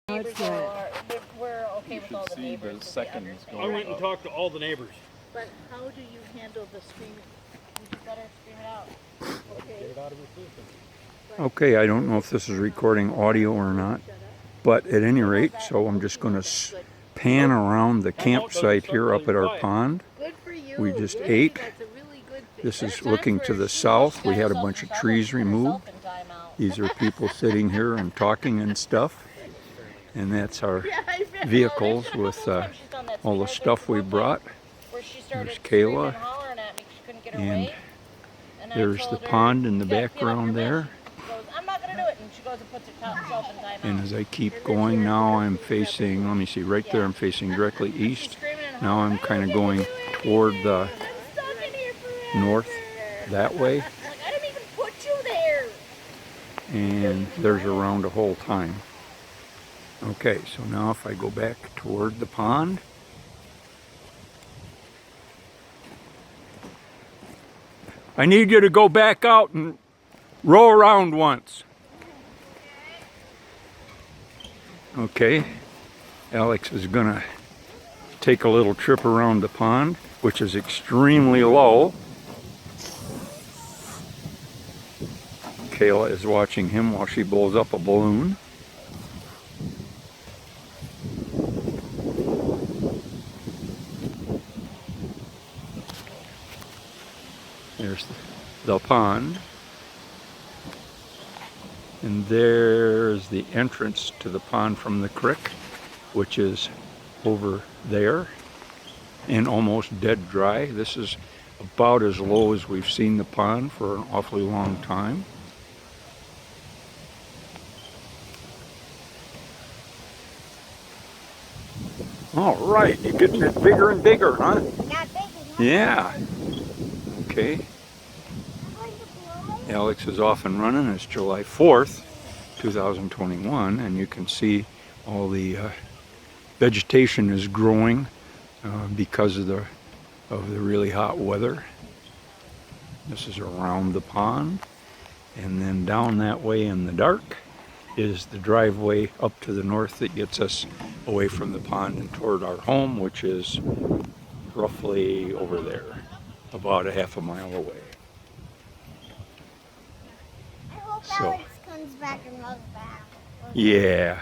Neighbors we're okay with all the neighbors. I went and talked to all the neighbors. But how do you handle the screaming? You just gotta scream it out. Okay. Get it out of your system. Okay, I don't know if this is recording audio or not, but at any rate, so I'm just going to pan around the campsite here up at our pond. We just ate. This is looking to the south. We had a bunch of trees removed. These are people sitting here and talking and stuff. And that's our vehicles with all the stuff we brought. There's Kayla. And there's the pond in the background there. And as I keep going now, I'm facing, let me see, right there I'm facing directly east. Now I'm kind of going toward the north that way. And there's around the whole time. Okay, so now if I go back toward the pond, I need you to go back out and row around once. Okay, Alex is gonna take a little trip around the pond, which is extremely low. Kayla is watching him while she blows up a balloon. There's the pond. And there's the entrance to the pond from the creek, which is over there and almost dead dry. This is about as low as we've seen the pond for an awfully long time. All right, you're getting it bigger and bigger, huh? Yeah. Okay. Alex is off and running. It's July 4th, 2021, and you can see all the vegetation is growing because of the really hot weather. This is around the pond, and then down that way in the dark is the driveway up to the north that gets us away from the pond and toward our home, which is roughly over there, about a half a mile away. So, Alex comes back and runs back. yeah.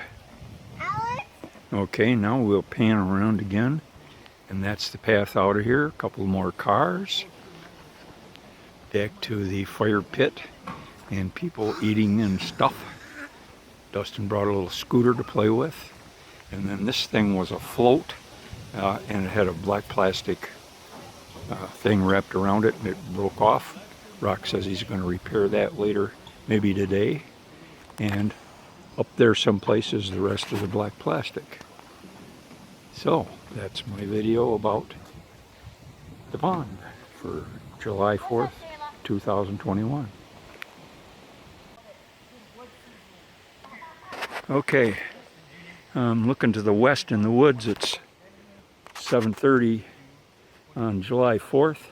Alex? Okay, now we'll pan around again, and that's the path out of here. A couple more cars. Back to the fire pit and people eating and stuff. Dustin brought a little scooter to play with. And then this thing was a float, and it had a black plastic thing wrapped around it, and it broke off. Rock says he's going to repair that later, maybe today. And up there someplace is the rest of the black plastic. So that's my video about the pond for July 4th, 2021. Okay, I'm looking to the west in the woods. It's 7:30 on July 4th,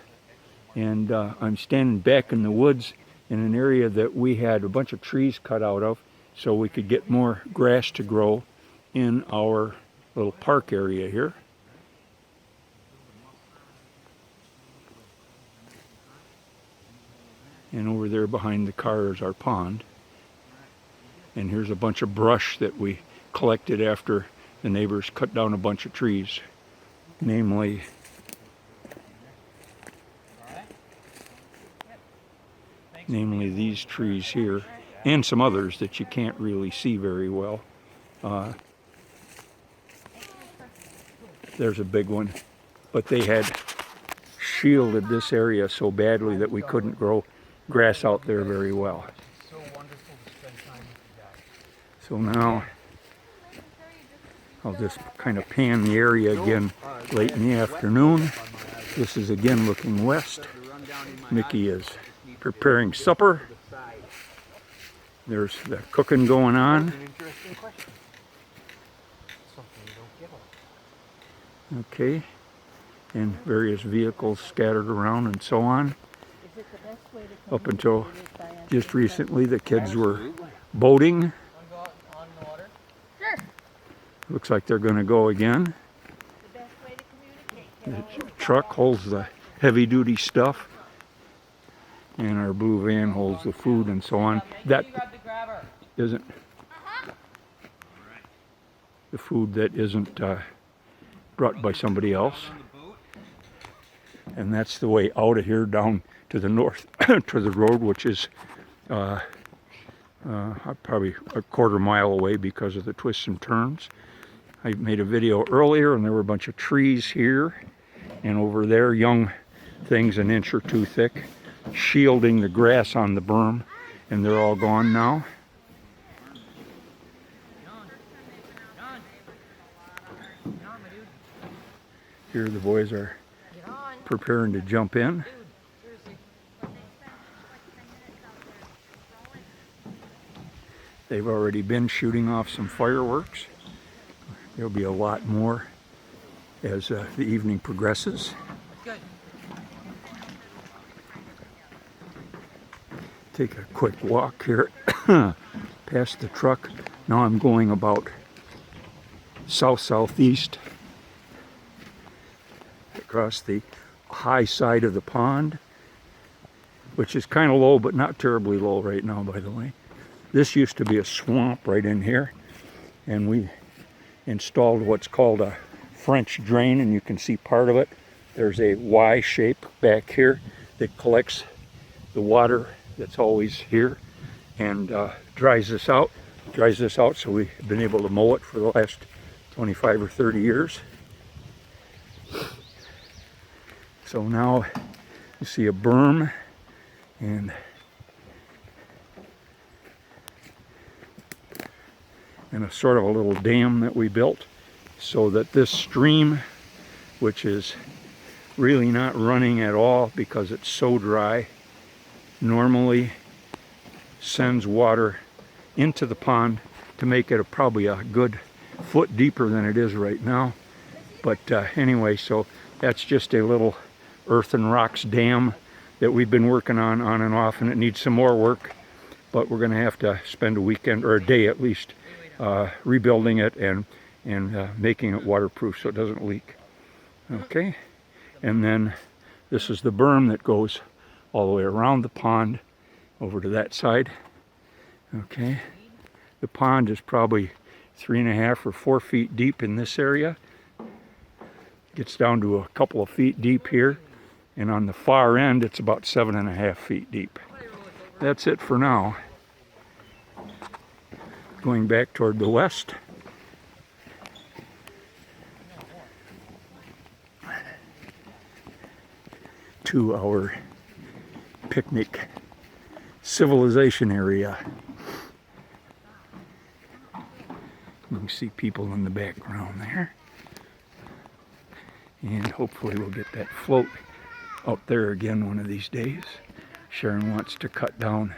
and I'm standing back in the woods in an area that we had a bunch of trees cut out of so we could get more grass to grow in our little park area here. And over there behind the car is our pond. And here's a bunch of brush that we collected after the neighbors cut down a bunch of trees, namely these trees here, and some others that you can't really see very well. There's a big one, but they had shielded this area so badly that we couldn't grow grass out there very well. So now I'll just kind of pan the area again late in the afternoon. This is again looking west. Mickey is preparing supper. There's the cooking going on. Okay, and various vehicles scattered around and so on. Up until just recently, the kids were boating. Looks like they're going to go again. The best way to communicate. The truck holds the heavy duty stuff, and our blue van holds the food and so on. That isn't the food that isn't brought by somebody else. And that's the way out of here down to the north to the road, which is probably a quarter mile away because of the twists and turns. I made a video earlier and there were a bunch of trees here and over there, young things an inch or two thick, shielding the grass on the berm, and they're all gone now. Here the boys are preparing to jump in. They've already been shooting off some fireworks. There'll be a lot more as the evening progresses. Take a quick walk here past the truck. Now I'm going about south-southeast across the high side of the pond, which is kind of low but not terribly low right now, by the way. This used to be a swamp right in here, and we installed what's called a French drain, and you can see part of it. There's a Y shape back here that collects the water that's always here and dries this out. So we've been able to mow it for the last 25 or 30 years. So now you see a berm and a sort of a little dam that we built so that this stream, which is really not running at all because it's so dry, normally sends water into the pond to make it probably a good foot deeper than it is right now. But anyway, so that's just a little earth and rocks dam that we've been working on and off, and it needs some more work, but we're going to have to spend a weekend or a day at least rebuilding it and making it waterproof so it doesn't leak. Okay, and then this is the berm that goes all the way around the pond over to that side. Okay, the pond is probably 3.5 or 4 feet deep in this area. Gets down to a couple of feet deep here, and on the far end it's about 7.5 feet deep. That's it for now. Going back toward the west. To our picnic civilization area. You can see people in the background there. And hopefully we'll get that float out there again one of these days. Sharon wants to cut down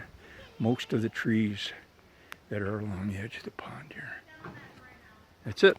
most of the trees that are along the edge of the pond here. That's it.